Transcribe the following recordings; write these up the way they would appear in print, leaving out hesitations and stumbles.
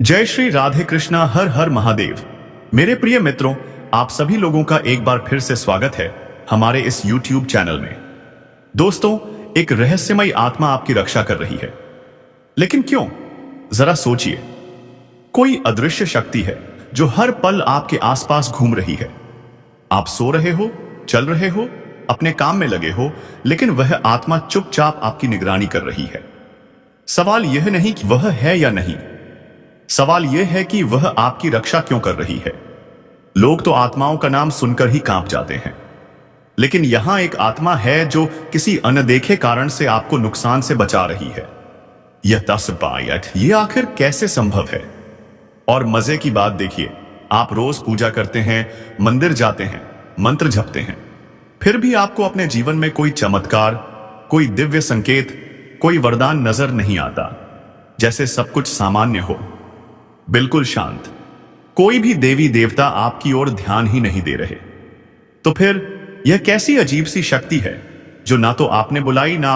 जय श्री राधे कृष्णा, हर हर महादेव। मेरे प्रिय मित्रों, आप सभी लोगों का एक बार फिर से स्वागत है हमारे इस YouTube चैनल में। दोस्तों, एक रहस्यमयी आत्मा आपकी रक्षा कर रही है, लेकिन क्यों? जरा सोचिए। कोई अदृश्य शक्ति है जो हर पल आपके आसपास घूम रही है। आप सो रहे हो, चल रहे हो, अपने काम में लगे हो, लेकिन वह आत्मा चुपचाप आपकी निगरानी कर रही है। सवाल यह नहीं कि वह है या नहीं, सवाल यह है कि वह आपकी रक्षा क्यों कर रही है। लोग तो आत्माओं का नाम सुनकर ही कांप जाते हैं, लेकिन यहां एक आत्मा है जो किसी अनदेखे कारण से आपको नुकसान से बचा रही है। यह आखिर कैसे संभव है? और मजे की बात देखिए, आप रोज पूजा करते हैं, मंदिर जाते हैं, मंत्र जपते हैं, फिर भी आपको अपने जीवन में कोई चमत्कार, कोई दिव्य संकेत, कोई वरदान नजर नहीं आता। जैसे सब कुछ सामान्य हो, बिल्कुल शांत, कोई भी देवी देवता आपकी ओर ध्यान ही नहीं दे रहे। तो फिर यह कैसी अजीब सी शक्ति है जो ना तो आपने बुलाई, ना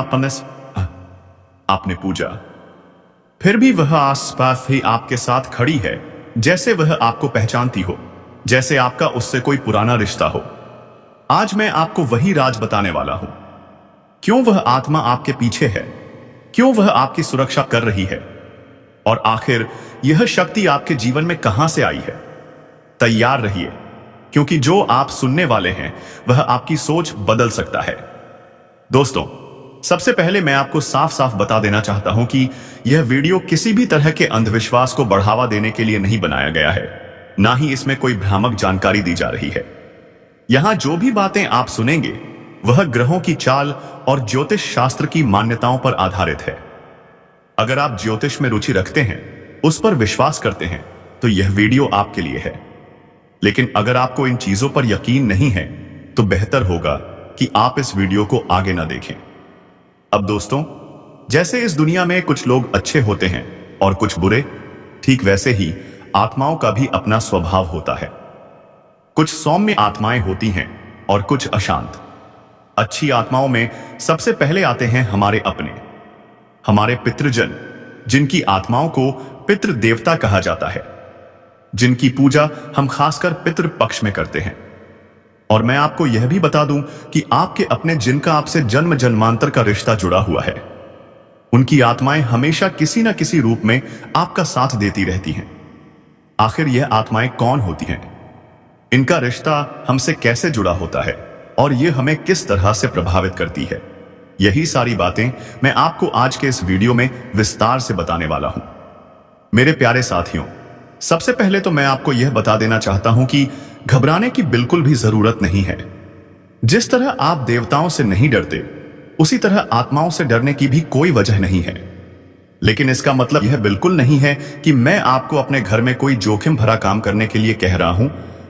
आपने पूजा, फिर भी वह आसपास ही आपके साथ खड़ी है, जैसे वह आपको पहचानती हो, जैसे आपका उससे कोई पुराना रिश्ता हो। आज मैं आपको वही राज बताने वाला हूं। क्यों वह आत्मा आपके पीछे है, क्यों वह आपकी सुरक्षा कर रही है, और आखिर यह शक्ति आपके जीवन में कहां से आई है। तैयार रहिए, क्योंकि जो आप सुनने वाले हैं वह आपकी सोच बदल सकता है। दोस्तों, सबसे पहले मैं आपको साफ साफ बता देना चाहता हूं कि यह वीडियो किसी भी तरह के अंधविश्वास को बढ़ावा देने के लिए नहीं बनाया गया है, ना ही इसमें कोई भ्रामक जानकारी दी जा रही है। यहां जो भी बातें आप सुनेंगे वह ग्रहों की चाल और ज्योतिष शास्त्र की मान्यताओं पर आधारित है। अगर आप ज्योतिष में रुचि रखते हैं, उस पर विश्वास करते हैं, तो यह वीडियो आपके लिए है। लेकिन अगर आपको इन चीजों पर यकीन नहीं है, तो बेहतर होगा कि आप इस वीडियो को आगे ना देखें। अब दोस्तों, जैसे इस दुनिया में कुछ लोग अच्छे होते हैं और कुछ बुरे, ठीक वैसे ही आत्माओं का भी अपना स्वभाव होता है। कुछ सौम्य आत्माएं होती हैं और कुछ अशांत। अच्छी आत्माओं में सबसे पहले आते हैं हमारे पितृजन, जिनकी आत्माओं को पितृ देवता कहा जाता है, जिनकी पूजा हम खासकर पितृ पक्ष में करते हैं। और मैं आपको यह भी बता दूं कि आपके अपने जिनका आपसे जन्म जन्मांतर का रिश्ता जुड़ा हुआ है, उनकी आत्माएं हमेशा किसी न किसी रूप में आपका साथ देती रहती हैं। आखिर यह आत्माएं कौन होती हैं, इनका रिश्ता हमसे कैसे जुड़ा होता है, और यह हमें किस तरह से प्रभावित करती है, यही सारी बातें मैं आपको आज के इस वीडियो में विस्तार से बताने वाला हूं। मेरे प्यारे साथियों, सबसे पहले तो मैं आपको यह बता देना चाहता हूं कि घबराने की बिल्कुल भी जरूरत नहीं है। जिस तरह आप देवताओं से नहीं डरते, उसी तरह आत्माओं से डरने की भी कोई वजह नहीं है। लेकिन इसका मतलब यह बिल्कुल नहीं है कि मैं आपको अपने घर में कोई जोखिम भरा काम करने के लिए कह रहा हूं,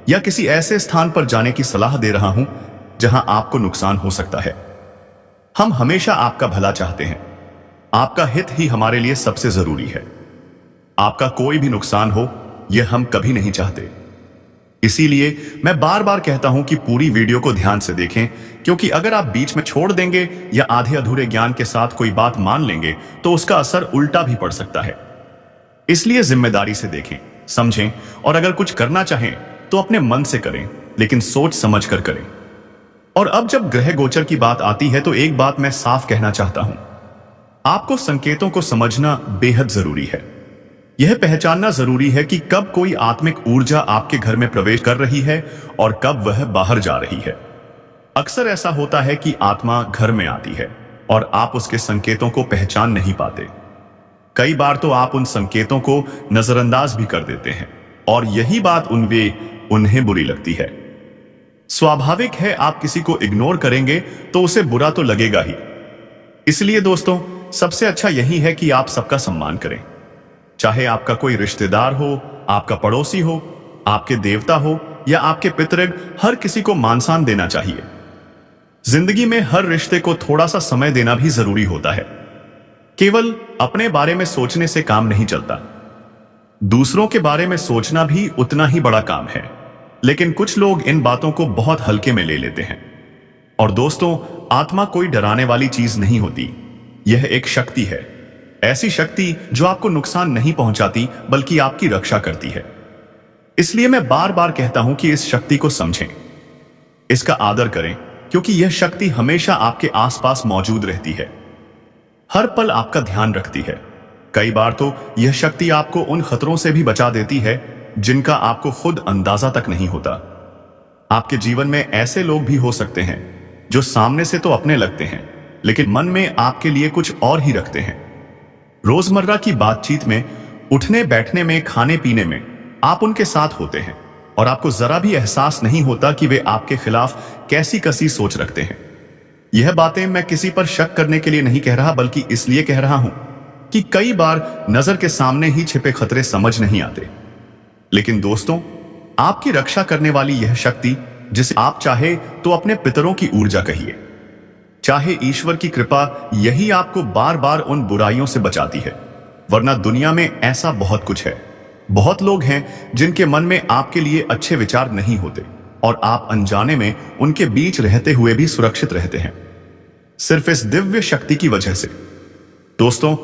या किसी ऐसे स्थान पर जाने की सलाह दे रहा हूं जहां आपको नुकसान हो सकता है। हम हमेशा आपका भला चाहते हैं, आपका हित ही हमारे लिए सबसे जरूरी है। आपका कोई भी नुकसान हो, यह हम कभी नहीं चाहते। इसीलिए मैं बार बार कहता हूं कि पूरी वीडियो को ध्यान से देखें, क्योंकि अगर आप बीच में छोड़ देंगे या आधे अधूरे ज्ञान के साथ कोई बात मान लेंगे, तो उसका असर उल्टा भी पड़ सकता है। इसलिए जिम्मेदारी से देखें, समझें, और अगर कुछ करना चाहें तो अपने मन से करें, लेकिन सोच समझ कर करें। और अब जब ग्रह गोचर की बात आती है, तो एक बात मैं साफ कहना चाहता हूं, आपको संकेतों को समझना बेहद जरूरी है। यह पहचानना जरूरी है कि कब कोई आत्मिक ऊर्जा आपके घर में प्रवेश कर रही है और कब वह बाहर जा रही है। अक्सर ऐसा होता है कि आत्मा घर में आती है और आप उसके संकेतों को पहचान नहीं पाते। कई बार तो आप उन संकेतों को नजरअंदाज भी कर देते हैं, और यही बात उन्हें बुरी लगती है। स्वाभाविक है, आप किसी को इग्नोर करेंगे तो उसे बुरा तो लगेगा ही। इसलिए दोस्तों, सबसे अच्छा यही है कि आप सबका सम्मान करें। चाहे आपका कोई रिश्तेदार हो, आपका पड़ोसी हो, आपके देवता हो, या आपके पितृग, हर किसी को मान सम्मान देना चाहिए। जिंदगी में हर रिश्ते को थोड़ा सा समय देना भी जरूरी होता है। केवल अपने बारे में सोचने से काम नहीं चलता, दूसरों के बारे में सोचना भी उतना ही बड़ा काम है। लेकिन कुछ लोग इन बातों को बहुत हल्के में ले लेते हैं। और दोस्तों, आत्मा कोई डराने वाली चीज नहीं होती, यह एक शक्ति है। ऐसी शक्ति जो आपको नुकसान नहीं पहुंचाती बल्कि आपकी रक्षा करती है। इसलिए मैं बार बार कहता हूं कि इस शक्ति को समझें, इसका आदर करें, क्योंकि यह शक्ति हमेशा आपके आसपास मौजूद रहती है, हर पल आपका ध्यान रखती है। कई बार तो यह शक्ति आपको उन खतरों से भी बचा देती है जिनका आपको खुद अंदाजा तक नहीं होता। आपके जीवन में ऐसे लोग भी हो सकते हैं जो सामने से तो अपने लगते हैं, लेकिन मन में आपके लिए कुछ और ही रखते हैं। रोजमर्रा की बातचीत में, उठने बैठने में, खाने पीने में आप उनके साथ होते हैं और आपको जरा भी एहसास नहीं होता कि वे आपके खिलाफ कैसी कसी सोच रखते हैं। यह बातें मैं किसी पर शक करने के लिए नहीं कह रहा, बल्कि इसलिए कह रहा हूं कि कई बार नजर के सामने ही छिपे खतरे समझ नहीं आते। लेकिन दोस्तों, आपकी रक्षा करने वाली यह शक्ति, जिसे आप चाहे तो अपने पितरों की ऊर्जा कहिए, चाहे ईश्वर की कृपा, यही आपको बार बार उन बुराइयों से बचाती है। वरना दुनिया में ऐसा बहुत कुछ है, बहुत लोग हैं जिनके मन में आपके लिए अच्छे विचार नहीं होते और आप अनजाने में उनके बीच रहते हुए भी सुरक्षित रहते हैं, सिर्फ इस दिव्य शक्ति की वजह से। दोस्तों,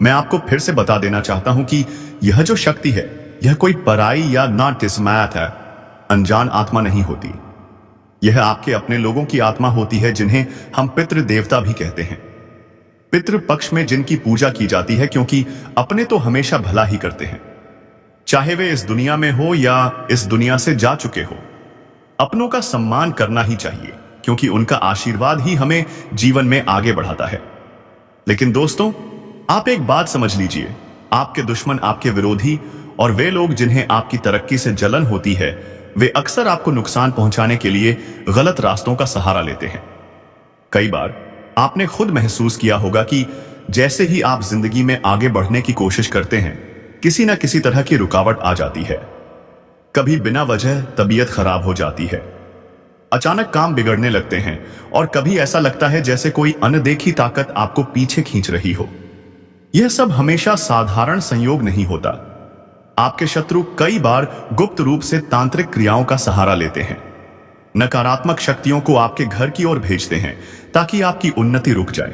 मैं आपको फिर से बता देना चाहता हूं कि यह जो शक्ति है, यह कोई पराई या नॉट किस्मत है, अनजान आत्मा नहीं होती। यह आपके अपने लोगों की आत्मा होती है, जिन्हें हम पितृ देवता भी कहते हैं। पितृ पक्ष में जिनकी पूजा की जाती है, क्योंकि अपने तो हमेशा भला ही करते हैं, चाहे वे इस दुनिया में हो या इस दुनिया से जा चुके हो। अपनों का सम्मान करना ही चाहिए, क्योंकि उनका आशीर्वाद ही हमें जीवन में आगे बढ़ाता है। लेकिन दोस्तों, आप एक बात समझ लीजिए, आपके दुश्मन, आपके विरोधी और वे लोग जिन्हें आपकी तरक्की से जलन होती है, वे अक्सर आपको नुकसान पहुंचाने के लिए गलत रास्तों का सहारा लेते हैं। कई बार आपने खुद महसूस किया होगा कि जैसे ही आप जिंदगी में आगे बढ़ने की कोशिश करते हैं, किसी न किसी तरह की रुकावट आ जाती है। कभी बिना वजह तबीयत खराब हो जाती है, अचानक काम बिगड़ने लगते हैं, और कभी ऐसा लगता है जैसे कोई अनदेखी ताकत आपको पीछे खींच रही हो। यह सब हमेशा साधारण संयोग नहीं होता। आपके शत्रु कई बार गुप्त रूप से तांत्रिक क्रियाओं का सहारा लेते हैं, नकारात्मक शक्तियों को आपके घर की ओर भेजते हैं ताकि आपकी उन्नति रुक जाए,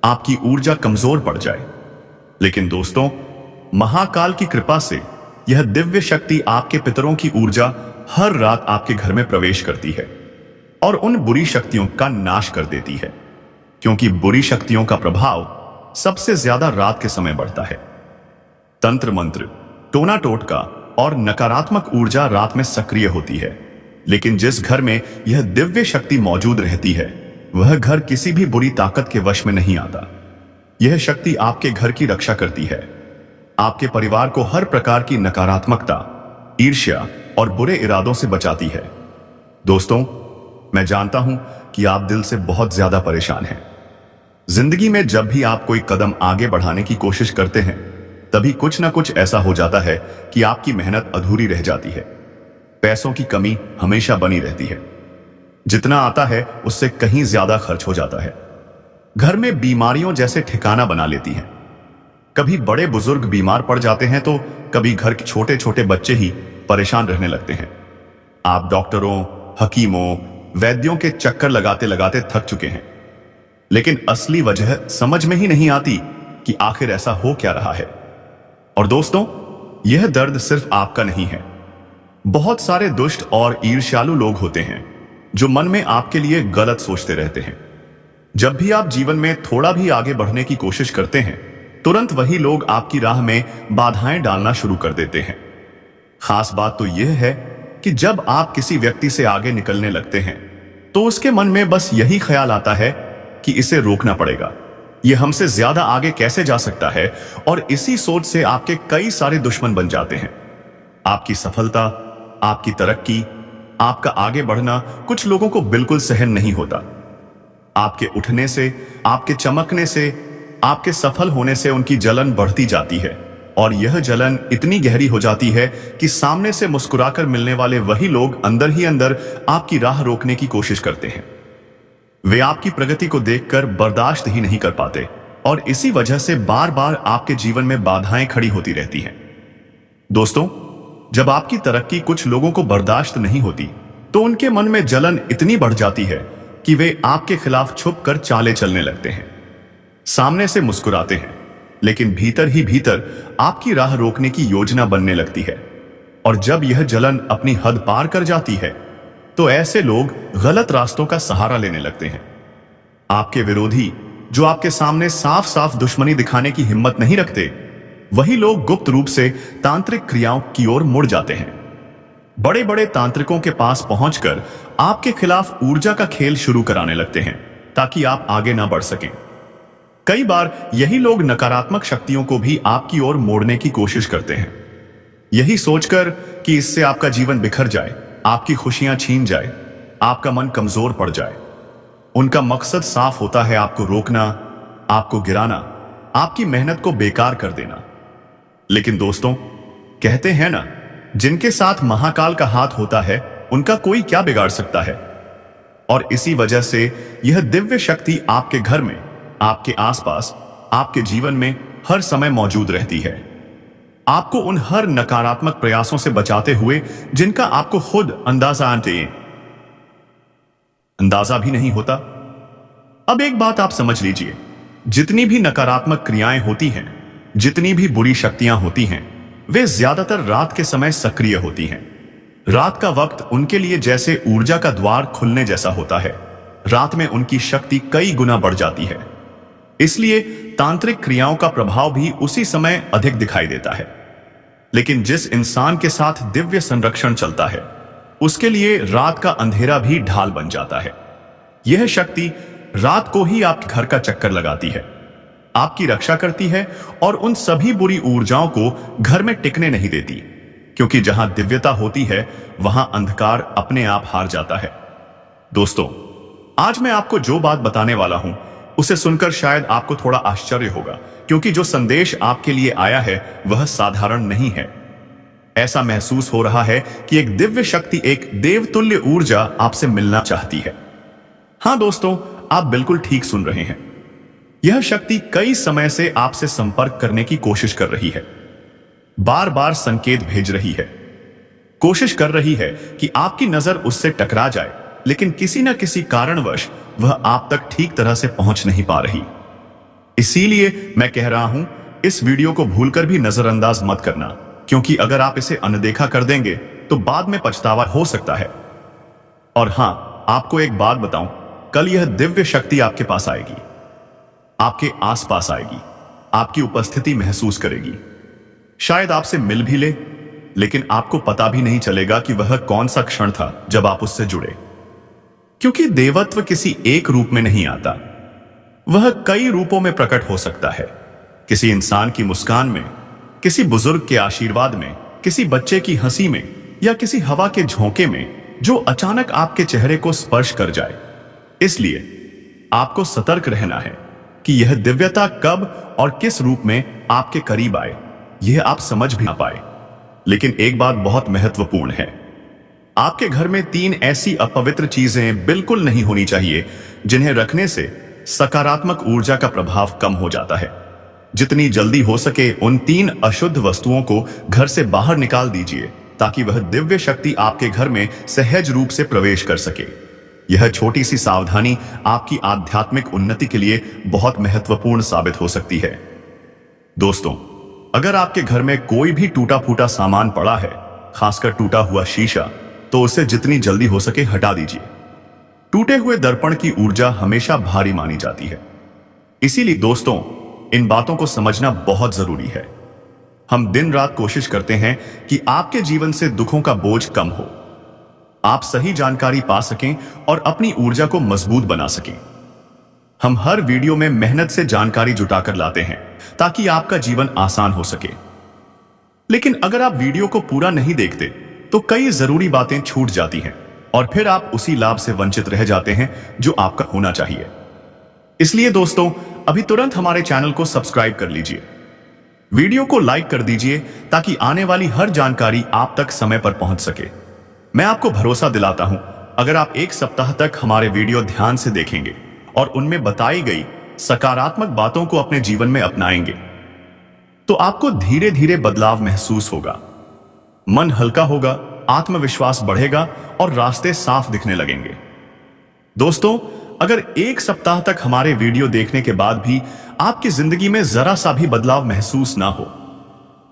आपकी ऊर्जा कमजोर पड़ जाए। लेकिन दोस्तों, महाकाल की कृपा से यह दिव्य शक्ति आपके पितरों की ऊर्जा हर रात आपके घर में प्रवेश करती है और उन बुरी शक्तियों का नाश कर देती है, क्योंकि बुरी शक्तियों का प्रभाव सबसे ज्यादा रात के समय बढ़ता है। तंत्र मंत्र, टोना टोटका और नकारात्मक ऊर्जा रात में सक्रिय होती है, लेकिन जिस घर में यह दिव्य शक्ति मौजूद रहती है, वह घर किसी भी बुरी ताकत के वश में नहीं आता। यह शक्ति आपके घर की रक्षा करती है, आपके परिवार को हर प्रकार की नकारात्मकता, ईर्ष्या और बुरे इरादों से बचाती है। दोस्तों, मैं जानता हूं कि आप दिल से बहुत ज्यादा परेशान हैं। जिंदगी में जब भी आप कोई कदम आगे बढ़ाने की कोशिश करते हैं, तभी कुछ ना कुछ ऐसा हो जाता है कि आपकी मेहनत अधूरी रह जाती है। पैसों की कमी हमेशा बनी रहती है, जितना आता है उससे कहीं ज्यादा खर्च हो जाता है। घर में बीमारियों जैसे ठिकाना बना लेती हैं। कभी बड़े बुजुर्ग बीमार पड़ जाते हैं, तो कभी घर के छोटे छोटे बच्चे ही परेशान रहने लगते हैं। आप डॉक्टरों, हकीमों, वैद्यों के चक्कर लगाते लगाते थक चुके हैं, लेकिन असली वजह समझ में ही नहीं आती कि आखिर ऐसा हो क्या रहा है। और दोस्तों, यह दर्द सिर्फ आपका नहीं है। बहुत सारे दुष्ट और ईर्ष्यालु लोग होते हैं जो मन में आपके लिए गलत सोचते रहते हैं। जब भी आप जीवन में थोड़ा भी आगे बढ़ने की कोशिश करते हैं, तुरंत वही लोग आपकी राह में बाधाएं डालना शुरू कर देते हैं। खास बात तो यह है कि जब आप किसी व्यक्ति से आगे निकलने लगते हैं, तो उसके मन में बस यही ख्याल आता है कि इसे रोकना पड़ेगा, यह हमसे ज्यादा आगे कैसे जा सकता है, और इसी सोच से आपके कई सारे दुश्मन बन जाते हैं। आपकी सफलता, आपकी तरक्की, आपका आगे बढ़ना कुछ लोगों को बिल्कुल सहन नहीं होता। आपके उठने से, आपके चमकने से, आपके सफल होने से उनकी जलन बढ़ती जाती है, और यह जलन इतनी गहरी हो जाती है कि सामने से मुस्कुराकर मिलने वाले वही लोग अंदर ही अंदर आपकी राह रोकने की कोशिश करते हैं। वे आपकी प्रगति को देखकर बर्दाश्त ही नहीं कर पाते, और इसी वजह से बार बार आपके जीवन में बाधाएं खड़ी होती रहती हैं। दोस्तों, जब आपकी तरक्की कुछ लोगों को बर्दाश्त नहीं होती, तो उनके मन में जलन इतनी बढ़ जाती है कि वे आपके खिलाफ छुप कर चालें चलने लगते हैं, सामने से मुस्कुराते हैं, लेकिन भीतर ही भीतर आपकी राह रोकने की योजना बनने लगती है। और जब यह जलन अपनी हद पार कर जाती है तो ऐसे लोग गलत रास्तों का सहारा लेने लगते हैं। आपके विरोधी, जो आपके सामने साफ साफ दुश्मनी दिखाने की हिम्मत नहीं रखते, वही लोग गुप्त रूप से तांत्रिक क्रियाओं की ओर मुड़ जाते हैं। बड़े बड़े तांत्रिकों के पास पहुंचकर आपके खिलाफ ऊर्जा का खेल शुरू कराने लगते हैं ताकि आप आगे ना बढ़ सकें। कई बार यही लोग नकारात्मक शक्तियों को भी आपकी ओर मोड़ने की कोशिश करते हैं, यही सोचकर कि इससे आपका जीवन बिखर जाए, आपकी खुशियां छीन जाए, आपका मन कमजोर पड़ जाए। उनका मकसद साफ होता है, आपको रोकना, आपको गिराना, आपकी मेहनत को बेकार कर देना। लेकिन दोस्तों, कहते हैं ना, जिनके साथ महाकाल का हाथ होता है उनका कोई क्या बिगाड़ सकता है। और इसी वजह से यह दिव्य शक्ति आपके घर में, आपके आसपास, आपके जीवन में हर समय मौजूद रहती है, आपको उन हर नकारात्मक प्रयासों से बचाते हुए जिनका आपको खुद अंदाजा भी नहीं होता। अब एक बात आप समझ लीजिए, जितनी भी नकारात्मक क्रियाएं होती हैं, जितनी भी बुरी शक्तियां होती हैं, वे ज्यादातर रात के समय सक्रिय होती हैं। रात का वक्त उनके लिए जैसे ऊर्जा का द्वार खुलने जैसा होता है। रात में उनकी शक्ति कई गुना बढ़ जाती है, इसलिए तांत्रिक क्रियाओं का प्रभाव भी उसी समय अधिक दिखाई देता है। लेकिन जिस इंसान के साथ दिव्य संरक्षण चलता है, उसके लिए रात का अंधेरा भी ढाल बन जाता है। यह शक्ति रात को ही आपके घर का चक्कर लगाती है, आपकी रक्षा करती है और उन सभी बुरी ऊर्जाओं को घर में टिकने नहीं देती, क्योंकि जहां दिव्यता होती है वहां अंधकार अपने आप हार जाता है। दोस्तों, आज मैं आपको जो बात बताने वाला हूं उसे सुनकर शायद आपको थोड़ा आश्चर्य होगा, क्योंकि जो संदेश आपके लिए आया है वह साधारण नहीं है। ऐसा महसूस हो रहा है कि एक दिव्य शक्ति, एक देवतुल्य ऊर्जा आपसे मिलना चाहती है। हां दोस्तों, आप बिल्कुल ठीक सुन रहे हैं। यह शक्ति कई समय से आपसे संपर्क करने की कोशिश कर रही है, बार बार संकेत भेज रही है, कोशिश कर रही है कि आपकी नजर उससे टकरा जाए, लेकिन किसी न किसी कारणवश वह आप तक ठीक तरह से पहुंच नहीं पा रही। इसीलिए मैं कह रहा हूं, इस वीडियो को भूलकर भी नजरअंदाज मत करना, क्योंकि अगर आप इसे अनदेखा कर देंगे तो बाद में पछतावा हो सकता है। और हां, आपको एक बात बताऊं, कल यह दिव्य शक्ति आपके पास आएगी, आपके आसपास आएगी, आपकी उपस्थिति महसूस करेगी, शायद आपसे मिल भी ले, लेकिन आपको पता भी नहीं चलेगा कि वह कौन सा क्षण था जब आप उससे जुड़े। क्योंकि देवत्व किसी एक रूप में नहीं आता, वह कई रूपों में प्रकट हो सकता है। किसी इंसान की मुस्कान में, किसी बुजुर्ग के आशीर्वाद में, किसी बच्चे की हंसी में, या किसी हवा के झोंके में जो अचानक आपके चेहरे को स्पर्श कर जाए। इसलिए आपको सतर्क रहना है कि यह दिव्यता कब और किस रूप में आपके करीब आए, यह आप समझ भी ना पाए। लेकिन एक बात बहुत महत्वपूर्ण है, आपके घर में 3 ऐसी अपवित्र चीजें बिल्कुल नहीं होनी चाहिए जिन्हें रखने से सकारात्मक ऊर्जा का प्रभाव कम हो जाता है। जितनी जल्दी हो सके उन 3 अशुद्ध वस्तुओं को घर से बाहर निकाल दीजिए, ताकि वह दिव्य शक्ति आपके घर में सहज रूप से प्रवेश कर सके। यह छोटी सी सावधानी आपकी आध्यात्मिक उन्नति के लिए बहुत महत्वपूर्ण साबित हो सकती है। दोस्तों, अगर आपके घर में कोई भी टूटा फूटा सामान पड़ा है, खासकर टूटा हुआ शीशा, तो उसे जितनी जल्दी हो सके हटा दीजिए। टूटे हुए दर्पण की ऊर्जा हमेशा भारी मानी जाती है। इसीलिए दोस्तों, इन बातों को समझना बहुत जरूरी है। हम दिन रात कोशिश करते हैं कि आपके जीवन से दुखों का बोझ कम हो, आप सही जानकारी पा सकें और अपनी ऊर्जा को मजबूत बना सकें। हम हर वीडियो में मेहनत से जानकारी जुटाकर लाते हैं ताकि आपका जीवन आसान हो सके। लेकिन अगर आप वीडियो को पूरा नहीं देखते तो कई जरूरी बातें छूट जाती हैं और फिर आप उसी लाभ से वंचित रह जाते हैं जो आपका होना चाहिए। इसलिए दोस्तों, अभी तुरंत हमारे चैनल को सब्सक्राइब कर लीजिए, वीडियो को लाइक कर दीजिए ताकि आने वाली हर जानकारी आप तक समय पर पहुंच सके। मैं आपको भरोसा दिलाता हूं, अगर आप 1 सप्ताह तक हमारे वीडियो ध्यान से देखेंगे और उनमें बताई गई सकारात्मक बातों को अपने जीवन में अपनाएंगे, तो आपको धीरे धीरे बदलाव महसूस होगा, मन हल्का होगा, आत्मविश्वास बढ़ेगा और रास्ते साफ दिखने लगेंगे। दोस्तों, अगर 1 सप्ताह तक हमारे वीडियो देखने के बाद भी आपकी जिंदगी में जरा सा भी बदलाव महसूस ना हो,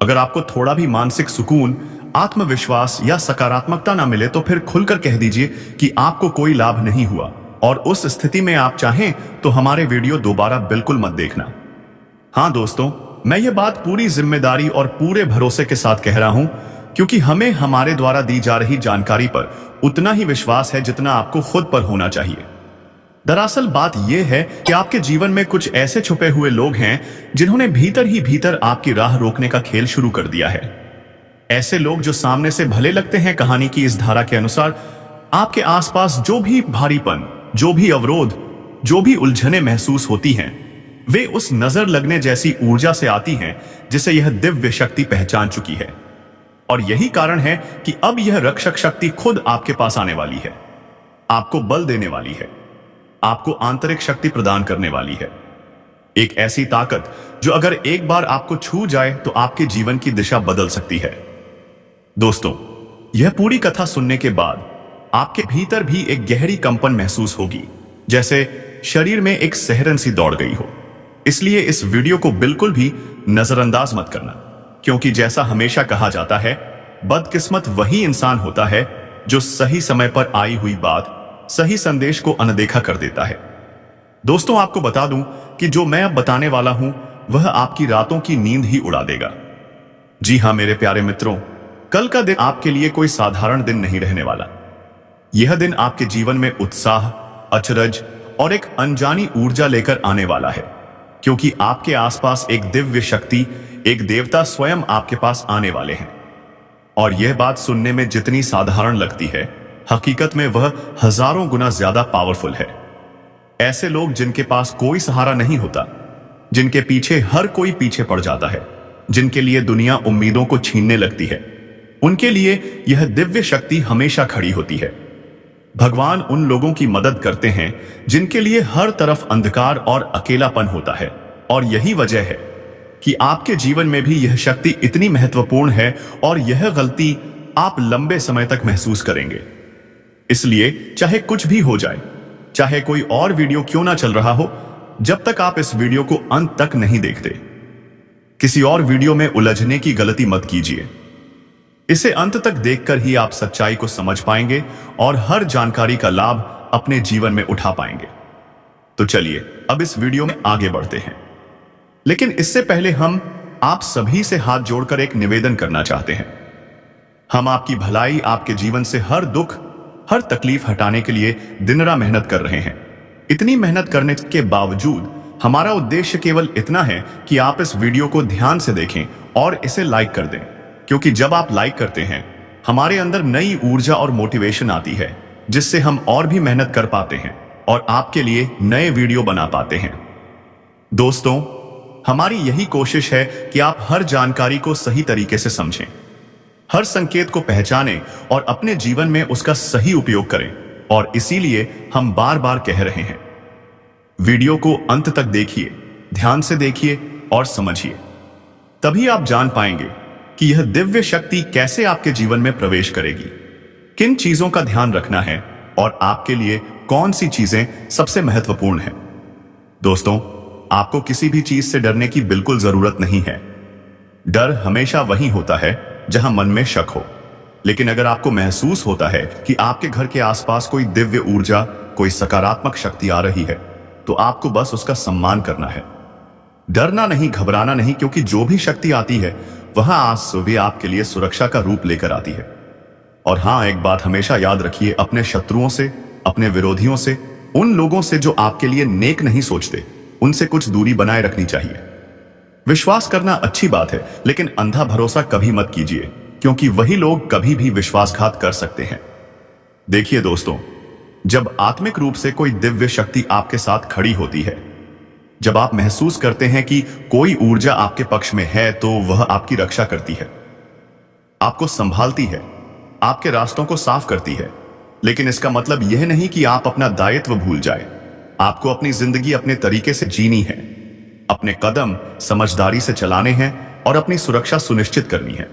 अगर आपको थोड़ा भी मानसिक सुकून, आत्मविश्वास या सकारात्मकता ना मिले, तो फिर खुलकर कह दीजिए कि आपको कोई लाभ नहीं हुआ, और उस स्थिति में आप चाहें तो हमारे वीडियो दोबारा बिल्कुल मत देखना। हाँ दोस्तों, मैं ये बात पूरी जिम्मेदारी और पूरे भरोसे के साथ कह रहा हूं, क्योंकि हमें हमारे द्वारा दी जा रही जानकारी पर उतना ही विश्वास है जितना आपको खुद पर होना चाहिए। दरअसल बात यह है कि आपके जीवन में कुछ ऐसे छुपे हुए लोग हैं जिन्होंने भीतर ही भीतर आपकी राह रोकने का खेल शुरू कर दिया है। ऐसे लोग जो सामने से भले लगते हैं कहानी की इस धारा के अनुसार, आपके आसपास जो भी भारीपन, जो भी अवरोध, जो भी उलझने महसूस होती हैं, वे उस नजर लगने जैसी ऊर्जा से आती हैं जिसे यह दिव्य शक्ति पहचान चुकी है। और यही कारण है कि अब यह रक्षक शक्ति खुद आपके पास आने वाली है, आपको बल देने वाली है, आपको आंतरिक शक्ति प्रदान करने वाली है। एक ऐसी ताकत जो अगर एक बार आपको छू जाए तो आपके जीवन की दिशा बदल सकती है। दोस्तों, यह पूरी कथा सुनने के बाद आपके भीतर भी एक गहरी कंपन महसूस होगी, जैसे शरीर में एक सिहरन सी दौड़ गई हो। इसलिए इस वीडियो को बिल्कुल भी नजरअंदाज मत करना, क्योंकि जैसा हमेशा कहा जाता है, बदकिस्मत वही इंसान होता है जो सही समय पर आई हुई बात, सही संदेश को अनदेखा कर देता है। दोस्तों, आपको बता दूं कि जो मैं अब बताने वाला हूं वह आपकी रातों की नींद ही उड़ा देगा। जी हां मेरे प्यारे मित्रों, कल का दिन आपके लिए कोई साधारण दिन नहीं रहने वाला। यह दिन आपके जीवन में उत्साह, अचरज और एक अनजानी ऊर्जा लेकर आने वाला है, क्योंकि आपके आसपास एक दिव्य शक्ति, एक देवता स्वयं आपके पास आने वाले हैं। और यह बात सुनने में जितनी साधारण लगती है, हकीकत में वह हजारों गुना ज्यादा पावरफुल है। ऐसे लोग जिनके पास कोई सहारा नहीं होता, जिनके पीछे हर कोई पीछे पड़ जाता है, जिनके लिए दुनिया उम्मीदों को छीनने लगती है, उनके लिए यह दिव्य शक्ति हमेशा खड़ी होती है। भगवान उन लोगों की मदद करते हैं जिनके लिए हर तरफ अंधकार और अकेलापन होता है। और यही वजह है कि आपके जीवन में भी यह शक्ति इतनी महत्वपूर्ण है, और यह गलती आप लंबे समय तक महसूस करेंगे। इसलिए चाहे कुछ भी हो जाए, चाहे कोई और वीडियो क्यों ना चल रहा हो, जब तक आप इस वीडियो को अंत तक नहीं देखते, किसी और वीडियो में उलझने की गलती मत कीजिए। इसे अंत तक देखकर ही आप सच्चाई को समझ पाएंगे और हर जानकारी का लाभ अपने जीवन में उठा पाएंगे। तो चलिए अब इस वीडियो में आगे बढ़ते हैं, लेकिन इससे पहले हम आप सभी से हाथ जोड़कर एक निवेदन करना चाहते हैं। हम आपकी भलाई, आपके जीवन से हर दुख, हर तकलीफ हटाने के लिए दिन रात मेहनत कर रहे हैं। इतनी मेहनत करने के बावजूद हमारा उद्देश्य केवल इतना है कि आप इस वीडियो को ध्यान से देखें और इसे लाइक कर दें, क्योंकि जब आप लाइक करते हैं, हमारे अंदर नई ऊर्जा और मोटिवेशन आती है, जिससे हम और भी मेहनत कर पाते हैं और आपके लिए नए वीडियो बना पाते हैं। दोस्तों, हमारी यही कोशिश है कि आप हर जानकारी को सही तरीके से समझें, हर संकेत को पहचानें और अपने जीवन में उसका सही उपयोग करें। और इसीलिए हम बार बार कह रहे हैं, वीडियो को अंत तक देखिए, ध्यान से देखिए और समझिए। तभी आप जान पाएंगे कि यह दिव्य शक्ति कैसे आपके जीवन में प्रवेश करेगी, किन चीजों का ध्यान रखना है और आपके लिए कौन सी चीजें सबसे महत्वपूर्ण हैं। दोस्तों, आपको किसी भी चीज से डरने की बिल्कुल जरूरत नहीं है। डर हमेशा वही होता है जहां मन में शक हो। लेकिन अगर आपको महसूस होता है कि आपके घर के आसपास कोई दिव्य ऊर्जा, कोई सकारात्मक शक्ति आ रही है, तो आपको बस उसका सम्मान करना है। डरना नहीं, घबराना नहीं, क्योंकि जो भी शक्ति आती है वह आज सुबह आपके लिए सुरक्षा का रूप लेकर आती है। और हां, एक बात हमेशा याद रखिए, अपने शत्रुओं से, अपने विरोधियों से, उन लोगों से जो आपके लिए नेक नहीं सोचते, उनसे कुछ दूरी बनाए रखनी चाहिए। विश्वास करना अच्छी बात है, लेकिन अंधा भरोसा कभी मत कीजिए, क्योंकि वही लोग कभी भी विश्वासघात कर सकते हैं। देखिए दोस्तों, जब आत्मिक रूप से कोई दिव्य शक्ति आपके साथ खड़ी होती है, जब आप महसूस करते हैं कि कोई ऊर्जा आपके पक्ष में है, तो वह आपकी रक्षा करती है, आपको संभालती है, आपके रास्तों को साफ करती है। लेकिन इसका मतलब यह नहीं कि आप अपना दायित्व भूल जाए। आपको अपनी जिंदगी अपने तरीके से जीनी है, अपने कदम समझदारी से चलाने हैं और अपनी सुरक्षा सुनिश्चित करनी है,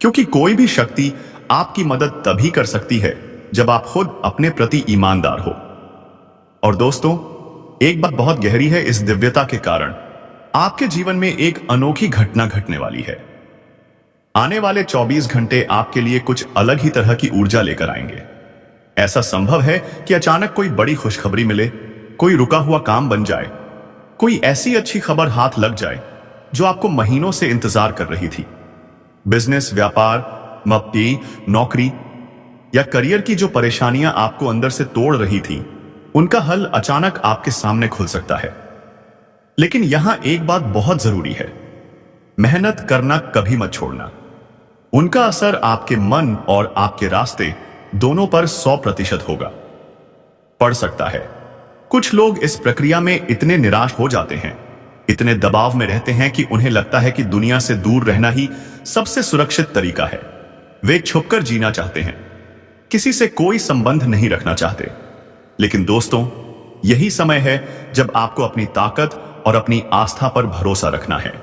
क्योंकि कोई भी शक्ति आपकी मदद तभी कर सकती है जब आप खुद अपने प्रति ईमानदार हो। और दोस्तों, एक बात बहुत गहरी है, इस दिव्यता के कारण आपके जीवन में एक अनोखी घटना घटने वाली है। आने वाले 24 घंटे आपके लिए कुछ अलग ही तरह की ऊर्जा लेकर आएंगे। ऐसा संभव है कि अचानक कोई बड़ी खुशखबरी मिले, कोई रुका हुआ काम बन जाए, कोई ऐसी अच्छी खबर हाथ लग जाए जो आपको महीनों से इंतजार कर रही थी। बिजनेस, व्यापार, मप्टी, नौकरी या करियर की जो परेशानियां आपको अंदर से तोड़ रही थी, उनका हल अचानक आपके सामने खुल सकता है। लेकिन यहां एक बात बहुत जरूरी है, मेहनत करना कभी मत छोड़ना। उनका असर आपके मन और आपके रास्ते दोनों पर 100% होगा। पड़ सकता है कुछ लोग इस प्रक्रिया में इतने निराश हो जाते हैं, इतने दबाव में रहते हैं कि उन्हें लगता है कि दुनिया से दूर रहना ही सबसे सुरक्षित तरीका है। वे छुपकर जीना चाहते हैं, किसी से कोई संबंध नहीं रखना चाहते। लेकिन दोस्तों, यही समय है जब आपको अपनी ताकत और अपनी आस्था पर भरोसा रखना है।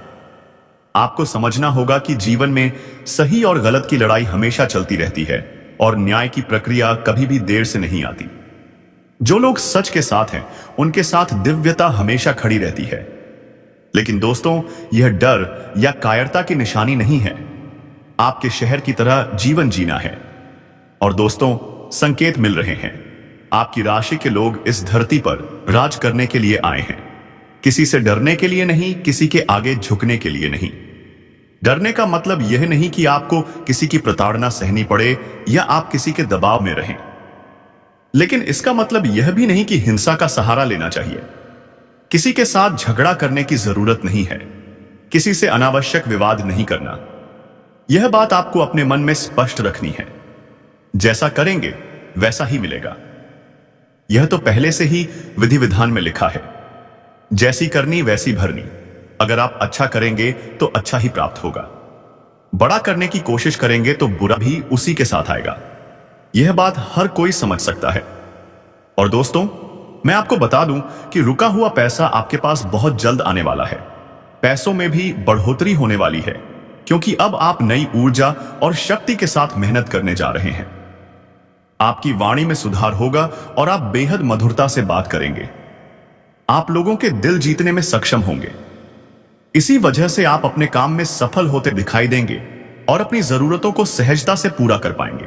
आपको समझना होगा कि जीवन में सही और गलत की लड़ाई हमेशा चलती रहती है और न्याय की प्रक्रिया कभी भी देर से नहीं आती। जो लोग सच के साथ हैं, उनके साथ दिव्यता हमेशा खड़ी रहती है। लेकिन दोस्तों, यह डर या कायरता की निशानी नहीं है। आपके शहर की तरह जीवन जीना है। और दोस्तों, संकेत मिल रहे हैं। आपकी राशि के लोग इस धरती पर राज करने के लिए आए हैं। किसी से डरने के लिए नहीं, किसी के आगे झुकने के लिए नहीं। डरने का मतलब यह नहीं कि आपको किसी की प्रताड़ना सहनी पड़े या आप किसी के दबाव में रहें। लेकिन इसका मतलब यह भी नहीं कि हिंसा का सहारा लेना चाहिए। किसी के साथ झगड़ा करने की जरूरत नहीं है। किसी से अनावश्यक विवाद नहीं करना। यह बात आपको अपने मन में स्पष्ट रखनी है। जैसा करेंगे वैसा ही मिलेगा। यह तो पहले से ही विधि विधान में लिखा है, जैसी करनी वैसी भरनी। अगर आप अच्छा करेंगे तो अच्छा ही प्राप्त होगा। बड़ा करने की कोशिश करेंगे तो बुरा भी उसी के साथ आएगा। यह बात हर कोई समझ सकता है। और दोस्तों, मैं आपको बता दूं कि रुका हुआ पैसा आपके पास बहुत जल्द आने वाला है। पैसों में भी बढ़ोतरी होने वाली है, क्योंकि अब आप नई ऊर्जा और शक्ति के साथ मेहनत करने जा रहे हैं। आपकी वाणी में सुधार होगा और आप बेहद मधुरता से बात करेंगे। आप लोगों के दिल जीतने में सक्षम होंगे। इसी वजह से आप अपने काम में सफल होते दिखाई देंगे और अपनी जरूरतों को सहजता से पूरा कर पाएंगे।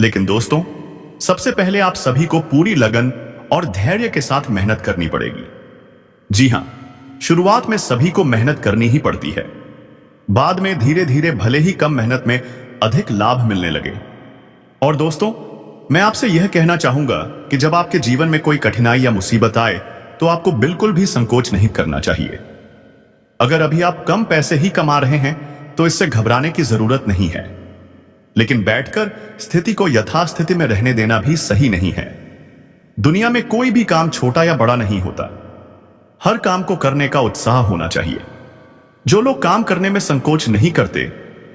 लेकिन दोस्तों, सबसे पहले आप सभी को पूरी लगन और धैर्य के साथ मेहनत करनी पड़ेगी। जी हां, शुरुआत में सभी को मेहनत करनी ही पड़ती है। बाद में धीरे धीरे भले ही कम मेहनत में अधिक लाभ मिलने लगे। और दोस्तों, मैं आपसे यह कहना चाहूंगा कि जब आपके जीवन में कोई कठिनाई या मुसीबत आए तो आपको बिल्कुल भी संकोच नहीं करना चाहिए। अगर अभी आप कम पैसे ही कमा रहे हैं तो इससे घबराने की जरूरत नहीं है। लेकिन बैठकर स्थिति को यथास्थिति में रहने देना भी सही नहीं है। दुनिया में कोई भी काम छोटा या बड़ा नहीं होता। हर काम को करने का उत्साह होना चाहिए। जो लोग काम करने में संकोच नहीं करते,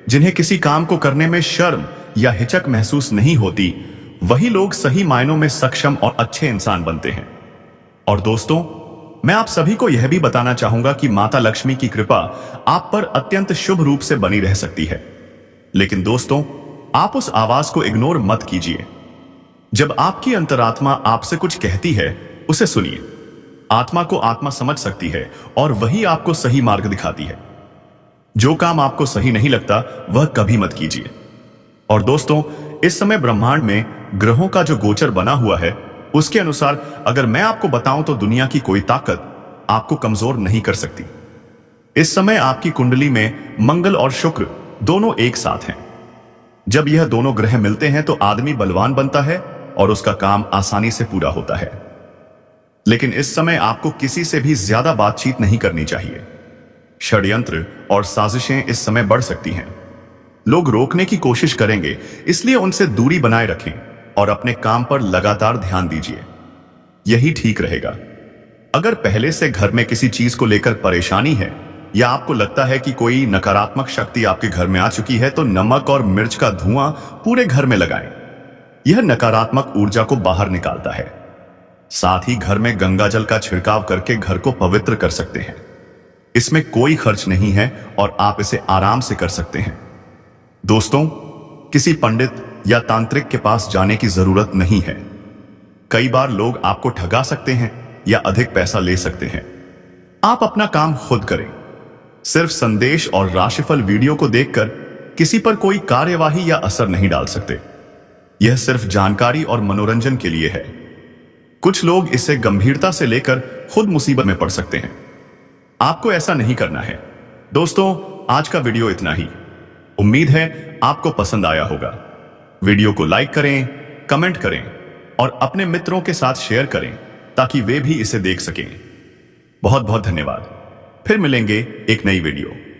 जिन्हें किसी काम को करने में शर्म या हिचक महसूस नहीं होती, वही लोग सही मायनों में सक्षम और अच्छे इंसान बनते हैं। और दोस्तों, मैं आप सभी को यह भी बताना चाहूंगा कि माता लक्ष्मी की कृपा आप पर अत्यंत शुभ रूप से बनी रह सकती है। लेकिन दोस्तों, आप उस आवाज को इग्नोर मत कीजिए। जब आपकी अंतरात्मा आपसे कुछ कहती है, उसे सुनिए। आत्मा को आत्मा समझ सकती है और वही आपको सही मार्ग दिखाती है। जो काम आपको सही नहीं लगता, वह कभी मत कीजिए। और दोस्तों, इस समय ब्रह्मांड में ग्रहों का जो गोचर बना हुआ है, उसके अनुसार अगर मैं आपको बताऊं तो दुनिया की कोई ताकत आपको कमजोर नहीं कर सकती। इस समय आपकी कुंडली में मंगल और शुक्र दोनों एक साथ हैं। जब यह दोनों ग्रह मिलते हैं तो आदमी बलवान बनता है और उसका काम आसानी से पूरा होता है। लेकिन इस समय आपको किसी से भी ज्यादा बातचीत नहीं करनी चाहिए। षड्यंत्र और साजिशें इस समय बढ़ सकती हैं। लोग रोकने की कोशिश करेंगे, इसलिए उनसे दूरी बनाए रखें और अपने काम पर लगातार ध्यान दीजिए। यही ठीक रहेगा। अगर पहले से घर में किसी चीज को लेकर परेशानी है या आपको लगता है कि कोई नकारात्मक शक्ति आपके घर में आ चुकी है, तो नमक और मिर्च का धुआं पूरे घर में लगाएं। यह नकारात्मक ऊर्जा को बाहर निकालता है। साथ ही घर में गंगा जल का छिड़काव करके घर को पवित्र कर सकते हैं। इसमें कोई खर्च नहीं है और आप इसे आराम से कर सकते हैं। दोस्तों, किसी पंडित या तांत्रिक के पास जाने की जरूरत नहीं है। कई बार लोग आपको ठगा सकते हैं या अधिक पैसा ले सकते हैं। आप अपना काम खुद करें। सिर्फ संदेश और राशिफल वीडियो को देखकर किसी पर कोई कार्यवाही या असर नहीं डाल सकते। यह सिर्फ जानकारी और मनोरंजन के लिए है। कुछ लोग इसे गंभीरता से लेकर खुद मुसीबत में पड़ सकते हैं। आपको ऐसा नहीं करना है। दोस्तों, आज का वीडियो इतना ही। उम्मीद है आपको पसंद आया होगा। वीडियो को लाइक करें, कमेंट करें और अपने मित्रों के साथ शेयर करें ताकि वे भी इसे देख सकें। बहुत बहुत धन्यवाद। फिर मिलेंगे एक नई वीडियो।